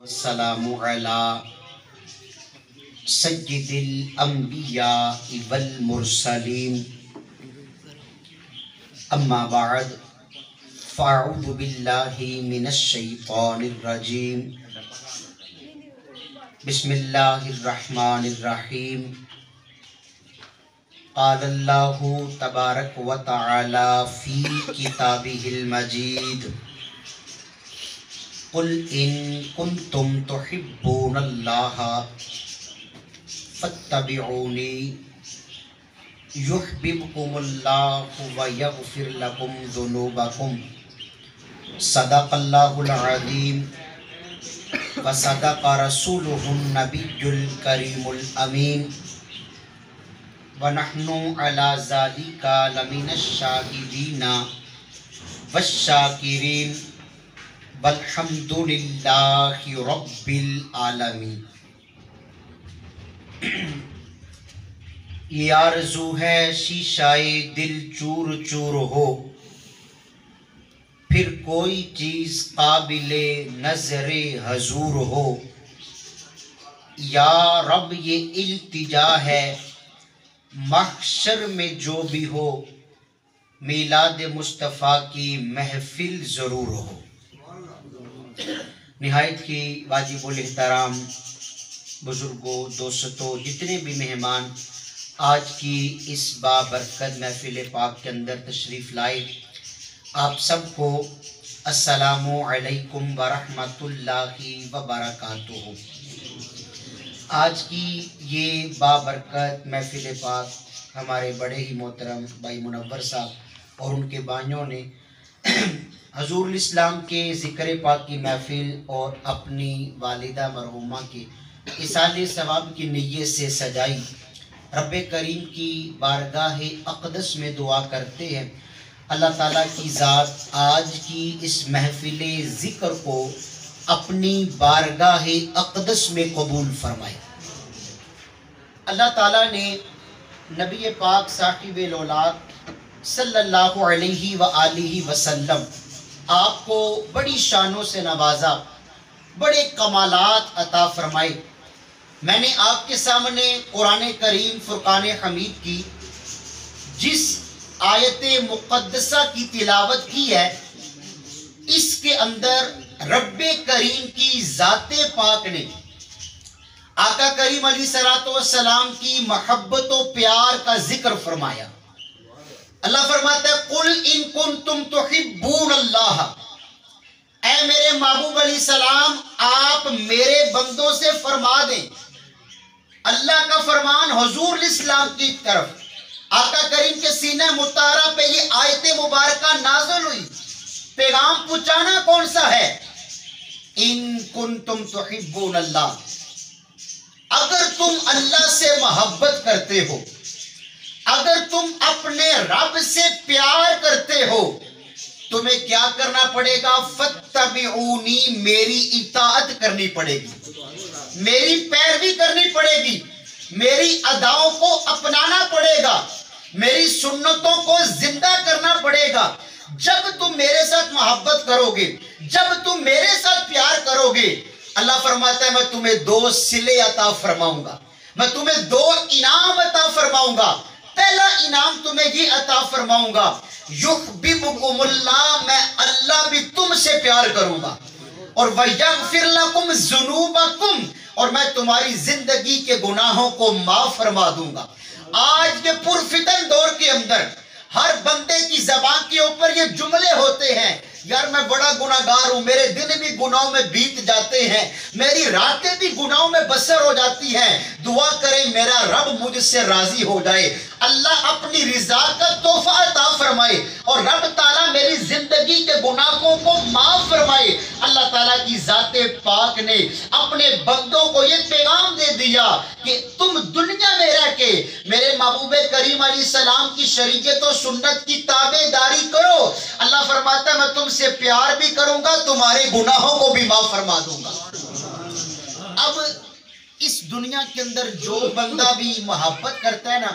السلام علی سید الانبیاء والمرسلین اما بعد فاعوذ باللہ من الشیطان الرجیم بسم اللہ الرحمن الرحیم قال اللہ تبارک و تعالی فی کتابہ المجید قل ان کنتم تحبون اللہ فاتبعونی یحببکم اللہ ویغفر لکم ذنوبکم صدق اللہ العظیم وصدق رسولہ النبی الکریم الامین ونحن علی ذالک لمن الشاہدین والشاکرین والحمد للہ رب العالمین۔ یہ آرزو ہے شیشہ دل چور چور ہو، پھر کوئی چیز قابل نظر حضور ہو۔ یا رب یہ التجا ہے محشر میں جو بھی ہو، میلاد مصطفیٰ کی محفل ضرور ہو۔ نہایت کی واجب الاحترام بزرگوں، دوستوں، جتنے بھی مہمان آج کی اس بابرکت محفل پاک کے اندر تشریف لائے، آپ سب کو السلام علیکم ورحمۃ اللہ وبرکاتہ۔ آج کی یہ بابرکت محفل پاک ہمارے بڑے ہی محترم بھائی منور صاحب اور ان کے بھائیوں نے حضور الاسلام کے ذکر پاک کی محفل اور اپنی والدہ مرحومہ کے ایصال ثواب کی نیت سے سجائی۔ رب کریم کی بارگاہ اقدس میں دعا کرتے ہیں اللہ تعالیٰ کی ذات آج کی اس محفل ذکر کو اپنی بارگاہ اقدس میں قبول فرمائے۔ اللہ تعالیٰ نے نبی پاک صاحب الاولاد صلی اللہ علیہ وآلہ وسلم آپ کو بڑی شانوں سے نوازا، بڑے کمالات عطا فرمائے۔ میں نے آپ کے سامنے قرآن کریم فرقان حمید کی جس آیت مقدسہ کی تلاوت کی ہے، اس کے اندر رب کریم کی ذات پاک نے آقا کریم علیہ السلام کی محبت و پیار کا ذکر فرمایا۔ اللہ فرماتا ہے قل ان کنتم تحبون اللہ، اے میرے محبوب علیہ السلام آپ میرے بندوں سے فرما دیں۔ اللہ کا فرمان حضور الاسلام کی طرف آقا کریم کے سینہ مطہرہ پہ یہ آیت مبارکہ نازل ہوئی۔ پیغام پہنچانا کون سا ہے؟ ان کنتم تحبون اللہ، اگر تم اللہ سے محبت کرتے ہو، اگر تم اپنے رب سے پیار کرتے ہو، تمہیں کیا کرنا پڑے گا؟ فاتبعونی، میری اطاعت کرنی پڑے گی، میری پیروی کرنی پڑے گی، میری اداؤں کو اپنانا پڑے گا، میری سنتوں کو زندہ کرنا پڑے گا۔ جب تم میرے ساتھ محبت کرو گے، جب تم میرے ساتھ پیار کرو گے، اللہ فرماتا ہے میں تمہیں دو صلے عطا فرماؤں گا، میں تمہیں دو انعام عطا فرماؤں گا۔ پہلا انعام تمہیں یہ عطا فرماؤں گا، یحببکم اللہ، میں اللہ بھی تم سے پیار کروں گا، اور ویغفر لکم ذنوبکم، اور میں تمہاری زندگی کے گناہوں کو معاف فرما دوں گا۔ آج کے پرفتن دور کے اندر ہر بندے کی زبان کے اوپر یہ جملے ہوتے ہیں، یار میں بڑا گناہگار ہوں، میرے دن بھی گناہوں میں بیت جاتے ہیں، میری راتیں بھی گناہوں میں بسر ہو جاتی ہیں، دعا کریں میرا رب مجھ سے راضی ہو جائے، اللہ اپنی رضا کا تحفہ عطا فرمائے، اور رب تعالیٰ میری زندگی کے گناہوں کو معاف فرمائے۔ اللہ تعالیٰ کی ذات پاک نے اپنے بندوں کو یہ پیغام دے دیا کہ تم دنیا میں رہ کے میرے محبوب کریم علیہ السلام کی شریعت و سنت کی تابع داری کرو، اللہ فرماتا ہے میں تم سے پیار بھی کروں گا، تمہارے گناہوں کو بھی معاف فرما دوں گا۔ اب اس دنیا کے اندر جو بندہ بھی محبت کرتا ہے نا،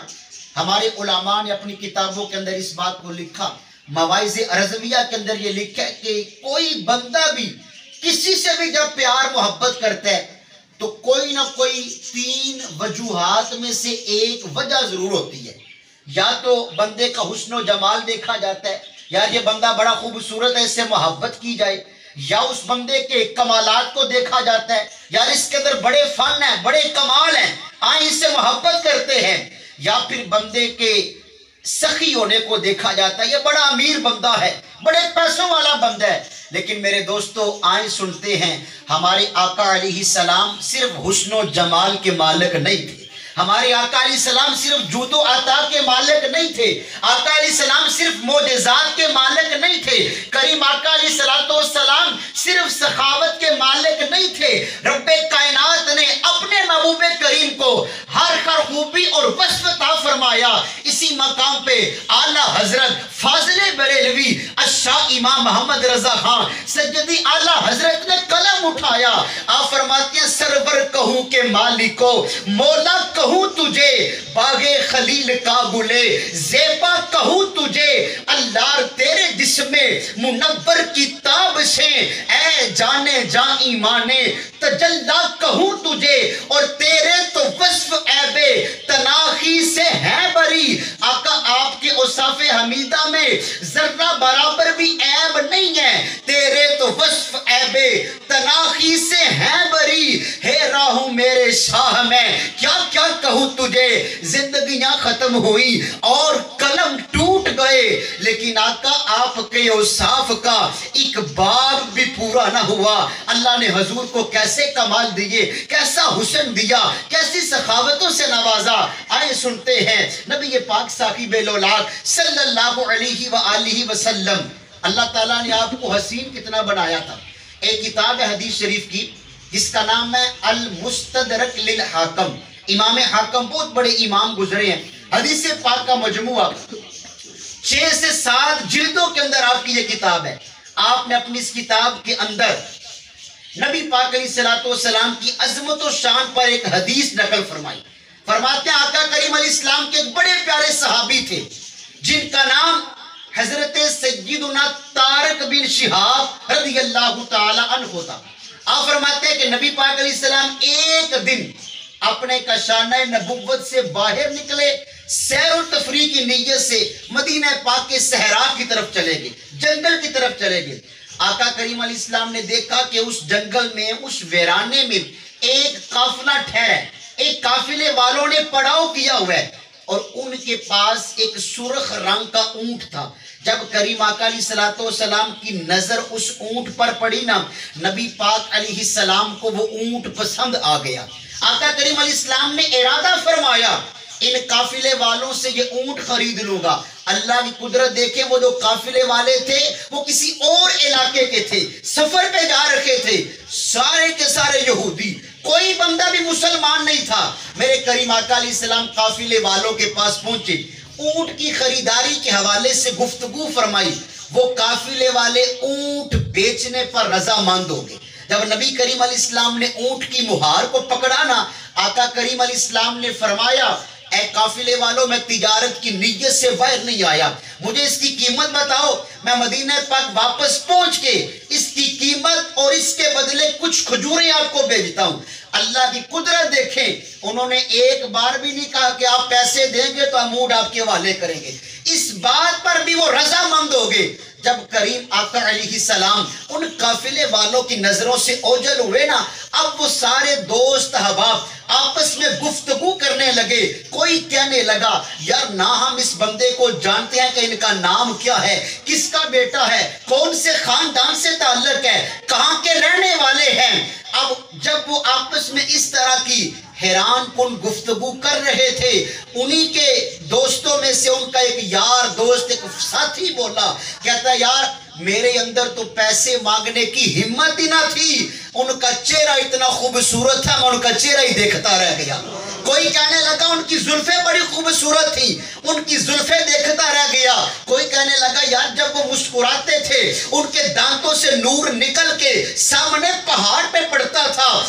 ہمارے علماء نے اپنی کتابوں کے اندر اس بات کو لکھا، مواعظ رضویہ کے اندر یہ لکھا ہے کہ کوئی بندہ بھی کسی سے بھی جب پیار محبت کرتا ہے تو کوئی نہ کوئی 3 وجوہات میں سے ایک وجہ ضرور ہوتی ہے. یا تو بندے کا حسن و جمال دیکھا جاتا ہے، یار یہ بندہ بڑا خوبصورت ہے، اس سے محبت کی جائے. یا اس بندے کے کمالات کو دیکھا جاتا ہے، یار اس کے اندر بڑے فن ہیں، بڑے کمال ہیں، آئیں اس سے محبت کرتے ہیں. یا پھر بندے کے سخی ہونے کو دیکھا جاتا ہے، یہ بڑا امیر بندہ ہے، بڑے پیسوں والا بندہ ہے. لیکن میرے دوستو آئیں سنتے ہیں، ہمارے آقا علیہ السلام صرف حسن و جمال کے مالک نہیں تھے. ہمارے آقا علیہ السلام صرف جود و عطا کے مالک نہیں تھے. آقا علیہ السلام صرف معجزات کے مالک نہیں تھے. کریم آقا علیہ السلام صرف سخاوت کے مالک نہیں تھے. رب کائنات نے اپنے محبوب کریم کو ہر خوبی اور وصف عطا فرمایا. اسی مقام پہ اعلیٰ حضرت فاضل بریلوی الشاہ امام محمد رضا خان سجدی اعلیٰ حضرت نے قلم اٹھایا. آپ فرماتے ہیں سرور کہوں کہ مالکو مولا کہوں تجھے، باغ خلیل کا گلے زیبا کہوں تجھے، اللہ تیرے جسم منور کتاب سے اے جانے جاں ایمانے تجلا کہوں تجھے، اور تیرے تو وصف عیب تناخی سے ہے بری. آقا آپ کے اوصاف حمیدہ میں ذرہ برابر بھی عیب نہیں ہے، تیرے تو وصف عیب تناخی سے ہے بری. ہے راہوں میرے شاہ میں کیا کیا کہوں تجھے، زندگیاں ختم ہوئی اور قلم ٹوٹ گئے، لیکن آقا آپ کے اوصاف کا ایک باب بھی پورا نہ ہوا. اللہ نے حضور کو کیسے کمال دیے، کیسا حسن دیا، کیسی سخاوتوں سے نوازا. آئے سنتے ہیں نبی پاک صاحب الاولاد صلی اللہ علیہ وآلہ وسلم، اللہ تعالیٰ نے آپ کو حسین کتنا بنایا تھا. ایک کتاب ہے حدیث شریف کی جس کا نام ہے المستدرک للحاکم. امام حاکم بہت بڑے امام گزرے ہیں. حدیث پاک کا مجموعہ 6 سے 7 جلدوں کے اندر آپ کی یہ کتاب ہے. آپ نے اپنی اس کتاب کے اندر نبی پاک علیہ السلام کی عظمت و شان پر ایک حدیث نقل فرمائی. فرماتے ہیں آقا کریم علیہ السلام کے ایک بڑے پیارے صحابی تھے جن کا نام حضرت سیدنا طارق بن شہاب رضی اللہ تعالی عنہ تھا. آپ فرماتے ہیں کہ نبی پاک علیہ السلام ایک دن اپنے کاشانہ نبوت سے باہر نکلے، سیر و تفریح کی نیت سے مدینہ پاک کے صحرا کی طرف چلے گئے، جنگل کی طرف چلے گئے. آقا کریم علیہ السلام نے دیکھا کہ اس جنگل میں، اس ویرانے میں ایک قافلہ ٹھہرا ہے، ایک قافلے والوں نے پڑاؤ کیا ہوا ہے، اور ان کے پاس ایک سرخ رنگ کا اونٹ تھا. جب کریم آقا علیہ السلام کی نظر اس اونٹ پر پڑی نا، نبی پاک علیہ السلام کو وہ اونٹ پسند آ گیا. آقا کریم علیہ السلام نے ارادہ فرمایا ان قافلے والوں سے یہ اونٹ خرید لوں گا. اللہ کی قدرت دیکھیں، وہ جو قافلے والے تھے وہ کسی اور علاقے کے تھے، سفر پہ جا رکھے تھے، سارے کے سارے یہودی، کوئی بندہ بھی مسلمان نہیں تھا. میرے کریم آقا علیہ السلام قافلے والوں کے پاس پہنچے، اونٹ کی خریداری کے حوالے سے گفتگو فرمائی. وہ قافلے والے اونٹ بیچنے پر رضامند ہو گئے. جب نبی کریم علیہ السلام نے اونٹ کی مہار کو پکڑا نا، آقا کریم علیہ السلام نے فرمایا اے قافلے والوں، میں تجارت کی نیت سے باہر نہیں آیا، مجھے اس کی قیمت بتاؤ، میں مدینہ پاک واپس پہنچ کے اس کی قیمت اور اس کے بدلے کچھ کھجوریں آپ کو بھیجتا ہوں. اللہ کی قدرت دیکھیں، انہوں نے ایک بار بھی نہیں کہا کہ آپ پیسے دیں گے تو ہم اونٹ آپ کے حوالے کریں گے. اس بات پر بھی وہ رضامند ہو گئے. جب کریم آقا علیہ السلام ان قافلے والوں کی نظروں سے اوجھل ہوئے نا، اب وہ سارے دوست احباب آپس میں گفتگو کرنے لگے. کوئی کہنے لگا یار نہ ہم اس بندے کو جانتے ہیں کہ ان کا نام کیا ہے، کس کا بیٹا ہے، کون سے خاندان سے تعلق ہے، کہاں کے رہنے والے ہیں. اب جب وہ آپس میں اس طرح کی حیران کن گفتگو کر رہے تھے، انہی کے دوستوں میں سے ان کا ایک یار دوست، ایک ساتھی بولا، کہتا یار میرے اندر تو پیسے مانگنے کی ہمت ہی نہ تھی، ان کا چہرہ اتنا خوبصورت تھا، میں ان کا چہرہ ہی دیکھتا رہ گیا. کوئی کہنے لگا ان کی زلفیں بڑی خوبصورت تھی، ان کی زلفیں دیکھتا رہ گیا. کوئی کہنے لگا یار جب وہ مسکراتے تھے ان کے دانتوں سے نور نکل کے سامنے پہاڑ پہ پڑتا تھا،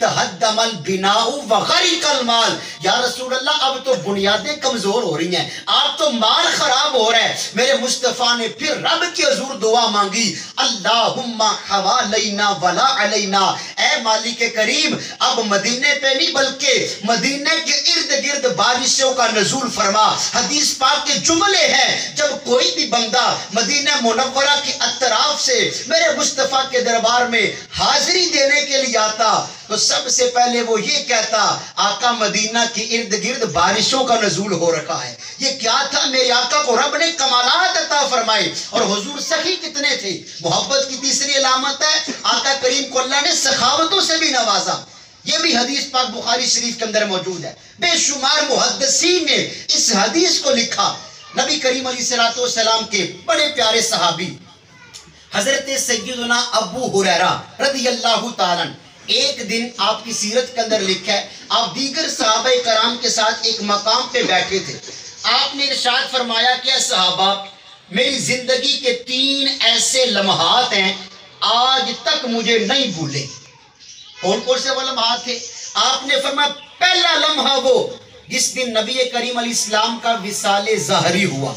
تہدم البناء وغرق المال. یا رسول اللہ اب تو بنیادیں کمزور ہو رہی ہیں, اب تو مال خراب ہو رہا ہے. میرے مصطفیٰ نے پھر رب کی حضور دعا مانگی, اللہم حوالینا ولا علینا, اے مالک کریم اب مدینے پہ نہیں بلکہ مدینے کے ارد گرد بارشوں کا نزول فرما. حدیث پاک کے جملے ہیں, جب کوئی بھی بندہ مدینہ منورہ کے اطراف سے میرے مصطفیٰ کے دربار میں حاضری دینے کے لیے آتا تو سب سے پہلے وہ یہ کہتا, آقا مدینہ کے ارد گرد بارشوں کا نزول ہو رکھا ہے. یہ کیا تھا؟ میرے آقا کو رب نے کمالات عطا فرمائے. اور حضور سخی کتنے تھے. محبت کی تیسری علامت ہے, آقا کریم کو اللہ نے سخاوتوں سے بھی نوازا. یہ بھی حدیث پاک بخاری شریف کے اندر موجود ہے. بے شمار محدثین نے اس حدیث کو لکھا. نبی کریم علیہ السلام کے بڑے پیارے صحابی حضرت سیدنا ابو ہریرہ رضی اللہ تعالیٰ, ایک دن آپ کی سیرت کے اندر لکھا ہے, آپ دیگر صحابہ کرام کے ساتھ ایک مقام پہ بیٹھے تھے. آپ نے ارشاد فرمایا کہ صحابہ میری زندگی کے 3 ایسے لمحات ہیں آج تک مجھے نہیں بھولے. کون کون سے وہ لمحات تھے؟ آپ نے فرمایا پہلا لمحہ وہ جس دن نبی کریم علیہ السلام کا وصال ظاہری ہوا.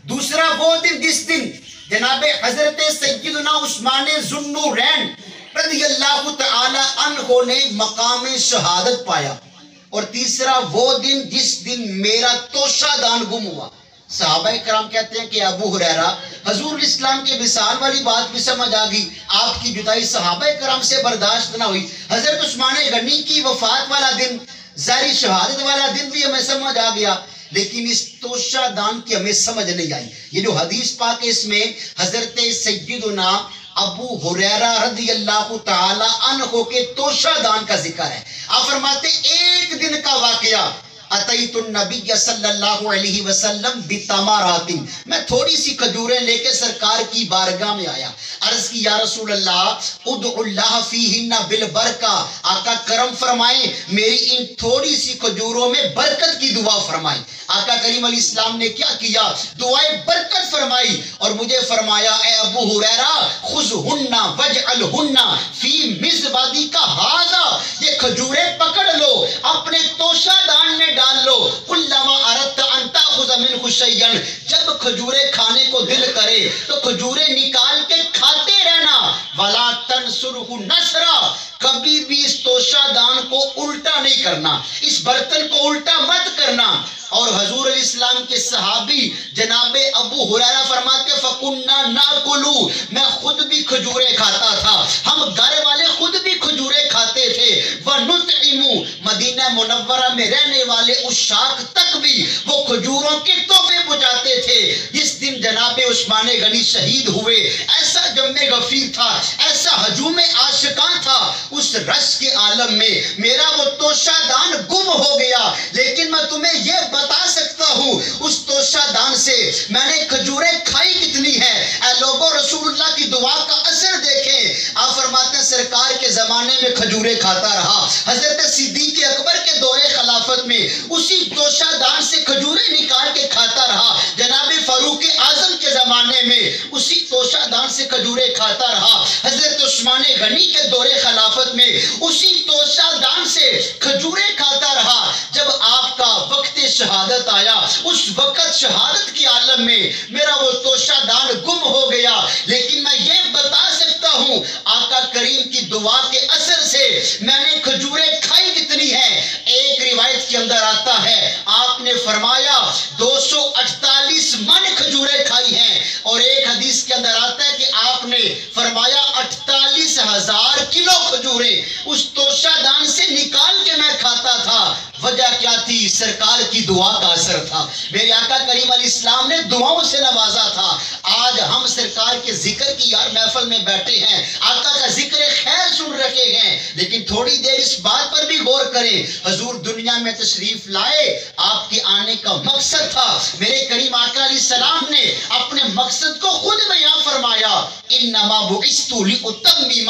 دوسرا وہ دن جس دن جناب حضرت سیدنا عثمان ذو النورین رضی اللہ تعالی عنہ نے مقام شہادت پایا. اور تیسرا وہ دن جس دن میرا توشہ دان گم ہوا. صحابہ کرام کہتے ہیں کہ ابو ہریرہ حضور اسلام کے وصال والی بات بھی سمجھ آ گئی, آپ کی جدائی صحابہ کرام سے برداشت نہ ہوئی. حضرت عثمان غنی کی وفات والا دن, ظاہری شہادت والا دن بھی ہمیں سمجھ آ گیا, لیکن اس توشہ دان کی ہمیں سمجھ نہیں آئی. یہ جو حدیث پاک ہے اس میں حضرت سیدنا ابو ہریرہ رضی اللہ تعالی عنہ کے توشہ دان کا ذکر ہے. آپ فرماتے ایک دن کا واقعہ, اتیت النبی صلی اللہ علیہ وسلم بتمارات, میں تھوڑی سی کھجوریں لے کے سرکار کی بارگاہ میں آیا. عرض کی یا رسول اللہ ادعو اللہ فیہن بالبرکہ, آقا کرم فرمائیں میری ان تھوڑی سی کھجوروں میں برکت کی دعا فرمائیں. آقا کریم علیہ السلام نے کیا کیا؟ دعائیں برکت فرمائی اور مجھے فرمایا اے ابو ہریرہ خذہن وجعلہن فی مزبادی کا ہذا, یہ کھجوریں پکڑ لو اپنے توشہ دان میں ڈال لو. کلما اردت ان تاخذ منہ شیئا, جب کھجوریں کھانے کو دل کرے تو کھجوریں نکال کے کھاتے رہنا. ولا تنصرہ نصرا, کبھی بھی اس توشہ دان کو الٹا نہیں کرنا, اس برتن کو الٹا مت کرنا. اور حضور علیہ السلام کے صحابی جناب ابو ہریرہ فرماتے فَقُنَّا نَاكُلُ, میں خود بھی کھجوریں کھاتا تھا, ہم گھر والے خود بھی کھجوریں کھاتے تھے. وَنُطْعِمُ, مدینہ منورہ میں رہنے والے عشاق تک بھی وہ کھجوروں کے تحفے پہنچاتے تھے. جس دن جناب عثمان غنی شہید ہوئے, ایسا جم غفیر تھا, ایسا ہجوم عاشقان تھا, اس رش کے عالم میں میرا وہ توشہ دان گم ہو گیا. لیکن میں تمہیں یہ بتا سکتا ہوں اس توشہ دان سے میں نے کھجوریں کھائی کتنی ہیں. اے لوگوں رسول اللہ کی دعا کا اثر دیکھیں. آپ فرماتے ہیں سرکار کے زمانے میں کھجوریں کھاتا رہا, حضرت صدیق اکبر کے دور خلافت میں اسی توشہ دان سے کھجوریں نکال کے کھاتا رہا, جناب فاروق اعظم کے زمانے میں اسی توشہ دان سے کھجوریں کھاتا رہا, حضرت عثمان غنی کے دور خلافت میں اسی توشہ دان سے کھجوریں کھاتا رہا. جب آپ کا وقت شہادت آیا, اس وقت شہادت کی عالم میں میرا وہ توشہ دان گم ہو گیا. لیکن میں یہ بتا سکتا ہوں آقا کریم کی دعا کے اثر سے میں نے کھجوریں کھائی کتنی ہیں. ایک روایت کے اندر آتا ہے آپ نے فرمایا 248 من کھجوریں کھائی ہیں, اور ایک حدیث کے اندر آتا ہے کہ آپ نے فرمایا 48,000 کلو کھجوریں اس توشہ دان سے نکال کے میں کھاتا تھا. وجہ کیا تھی؟ سرکار کی دعا کا اثر تھا. میرے آقا کریم علیہ السلام نے دعاؤں سے نوازا تھا. آج ہم سرکار کے ذکر کی یار محفل میں بیٹھے ہیں, آقا کا ذکر خیر سن رکھے ہیں, لیکن تھوڑی دیر اس بات پر بھی غور کریں, حضور دنیا میں تشریف لائے, آپ کے آنے کا مقصد تھا. میرے کریم آقا علیہ السلام نے اپنے مقصد کو خود بیان فرمایا, انما بعثت لاتمم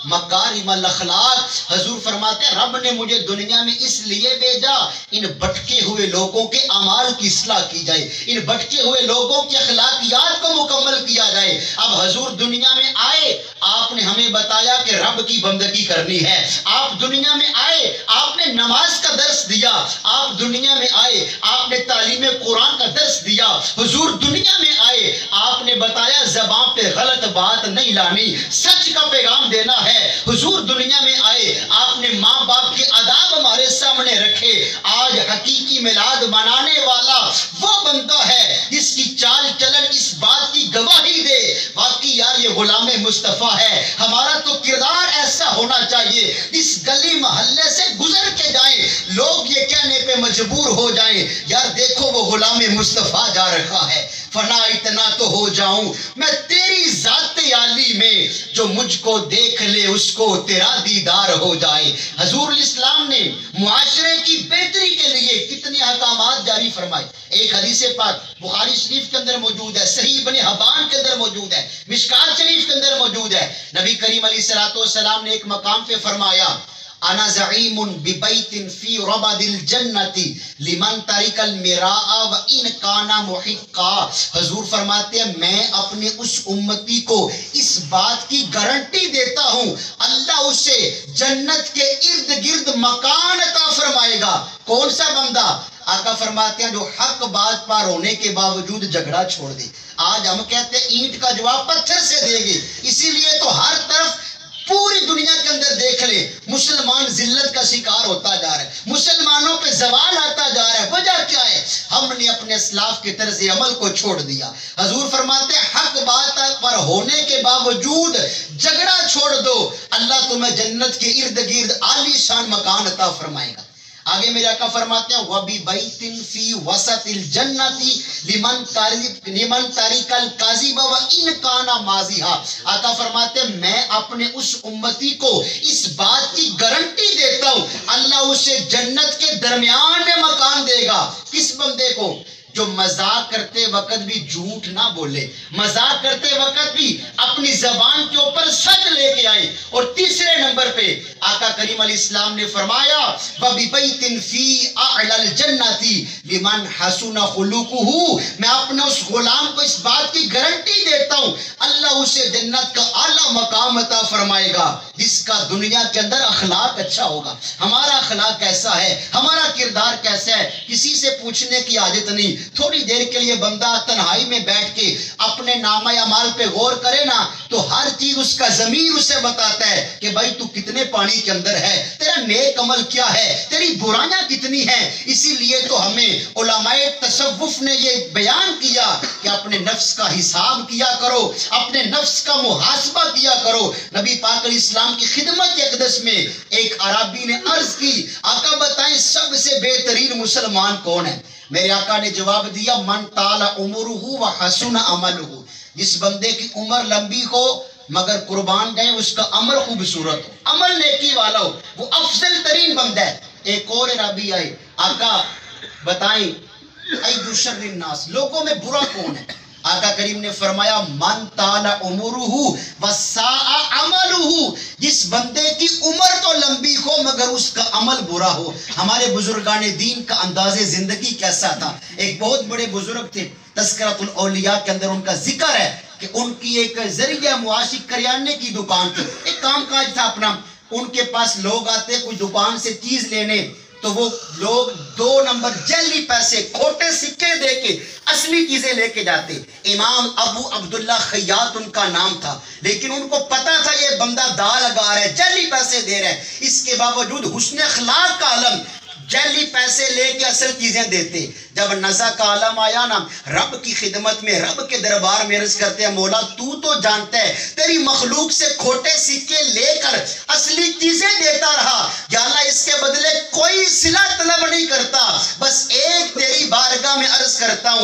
مکارم الاخلاق. حضور فرماتے ہیں رب نے مجھے دنیا میں اس لیے بھیجا ان بھٹکے ہوئے لوگوں کے اعمال کی اصلاح کی جائے, ان بھٹکے ہوئے لوگوں کی اخلاقیات کو مکمل کیا جائے۔ اب حضور دنیا میں آئے، آپ نے ہمیں بتایا کہ رب کی بندگی کرنی ہے۔ آپ دنیا میں آئے، آپ نے نماز کا درس دیا۔ آپ دنیا میں آئے، آپ نے تعلیم قرآن کا درس دیا۔ حضور دنیا میں آئے، آپ نے بتایا زبان پہ غلط بات نہیں لانی، سچ کا پیغام دینا ہے۔ حضور دنیا میں آئے، آپ نے ماں باپ کے آداب ہمارے سامنے رکھے۔ آج حقیقی میلاد منانے والا وہ بندہ ہے جس کی چال چلن اس بات کی گواہی دے واقعی یار یہ غلام مصطفیٰ ہے۔ ہمارا تو کردار ایسا ہونا چاہیے، اس گلی محلے سے گزر کے جائیں، لوگ یہ کہنے پہ مجبور ہو جائیں یار دیکھو وہ غلام مصطفیٰ جا رکھا ہے۔ فنا اتنا تو ہو جاؤں میں تیری ذات عالی میں، جو مجھ کو دیکھ لے اس کو تیرا دیدار ہو جائے۔ حضور الاسلام نے معاشرے کی بہتری کے لیے کتنے احکامات جاری فرمائے۔ ایک حدیث پاک بخاری شریف کے اندر موجود ہے، صحیح ابن حبان کے اندر موجود ہے، مشکات شریف کے اندر موجود ہے۔ نبی کریم علیہ السلام نے ایک مقام پہ فرمایا انا زعیم ببیت فی ربد الجنت لمن ترک المراء وان کان محقا۔ حضور فرماتے ہیں میں اپنے اس امتی کو اس بات کی گارنٹی دیتا ہوں اللہ اسے جنت کے ارد گرد مکان عطا فرمائے گا۔ کون سا بندہ؟ آقا فرماتے ہیں جو حق بات پر ہونے کے باوجود جھگڑا چھوڑ دے۔ آج ہم کہتے ہیں اینٹ کا جواب پتھر سے دے گے، اسی لیے تو ہر طرف پوری دنیا کے اندر دیکھ لے مسلمان ذلت کا شکار ہوتا جا رہا ہے، مسلمانوں پہ زوال آتا جا رہا ہے۔ وجہ کیا ہے؟ ہم نے اپنے اسلاف کے طرز عمل کو چھوڑ دیا۔ حضور فرماتے ہیں حق بات پر ہونے کے باوجود جھگڑا چھوڑ دو، اللہ تمہیں جنت کے ارد گرد عالی شان مکان عطا فرمائے گا۔ آگے میرے آقا فرماتے ہیں وَبِبَيْتٍ فِي وَسَطِ الْجَنَّةِ لِمَنْ تَرِكَ الْكَذِبَ وَإِنْ كَانَ مَاضِحًا۔ آقا فرماتے ہیں میں اپنے اس امتی کو اس بات کی گارنٹی دیتا ہوں اللہ اسے جنت کے درمیان میں مکان دے گا۔ کس بندے کو؟ جو مذاق کرتے وقت بھی جھوٹ نہ بولے، مذاق کرتے وقت بھی اپنی زبان کے اوپر سچ لے کے آئے۔ اور تیسرے نمبر پہ آقا کریم علیہ السلام نے فرمایا وَبِبَيْتٍ فِي أَعْلَى الْجَنَّةِ لِمَنْ حَسُنَ خُلُقُهُ، میں اپنے اس غلام کو اس بات کی گارنٹی دیتا ہوں اللہ اسے جنت کا اعلیٰ مقام عطا فرمائے گا جس کا دنیا کے اندر اخلاق اچھا ہوگا۔ ہمارا اخلاق کیسا ہے، ہمارا کردار کیسا ہے، کسی سے پوچھنے کی عادت نہیں۔ تھوڑی دیر کے لیے بندہ تنہائی میں بیٹھ کے اپنے نامہ اعمال پہ غور کرے نا تو ہر چیز اس کا ضمیر اسے بتاتا ہے کہ بھائی تو کتنے پانی کے اندر ہے، تیرا نیک عمل کیا ہے، تیری برائیاں کتنی ہیں۔ اسی لیے تو ہمیں علماء تصوف نے یہ بیان کیا کہ اپنے نفس کا حساب کیا کرو، اپنے نفس کا محاسبہ کیا کرو۔ نبی پاک علیہ السلام کی خدمت اقدس میں ایک عربی نے عرض کی آقا بتائیں سب سے بہترین مسلمان کون ہے؟ میرے آقا نے جواب دیا من طال عمرہ وحسن عملہ، جس بندے کی عمر لمبی ہو مگر قربان جائیں اس کا عمل خوبصورت ہو، عمل نیکی والا ہو، وہ افضل ترین بندہ ہے۔ ایک اور عربی آئے آقا بتائیں ای شر الناس، لوگوں میں برا کون ہے؟ آقا کریم نے فرمایا من طال عمرہ وساء عملہ، جس بندے کی عمر تو لمبی ہو مگر اس کا عمل برا ہو۔ ہمارے بزرگان دین کا انداز زندگی کیسا تھا؟ ایک بہت بڑے بزرگ تھے، تذکرۃ الاولیاء کے اندر ان کا ذکر ہے کہ ان کی ایک ذریعہ معاشی کریانے کی دکان تھی، ایک کام کاج تھا اپنا۔ ان کے پاس لوگ آتے کوئی دکان سے چیز لینے تو وہ لوگ 2 نمبر جعلی پیسے کھوٹے سکے دے کے اصلی چیزیں لے کے جاتے۔ امام ابو عبداللہ خیاط ان کا نام تھا، لیکن ان کو پتا تھا یہ بندہ دا لگا رہا ہے، جعلی پیسے دے رہا ہے، اس کے باوجود حسن اخلاق کا علم جعلی پیسے لے کے اصل چیزیں دیتے۔ جب نزا کا عالم آیا نا رب کی خدمت میں رب کے دربار میں عرض کرتے ہیں مولا تو جانتا ہے تیری مخلوق سے کھوٹے سکے لے کر اصلی چیزیں دیتا رہا، یا اللہ اس کے بدلے کوئی صلہ طلب نہیں کرتا، بس ایک تیری بارگاہ میں عرض کرتا ہوں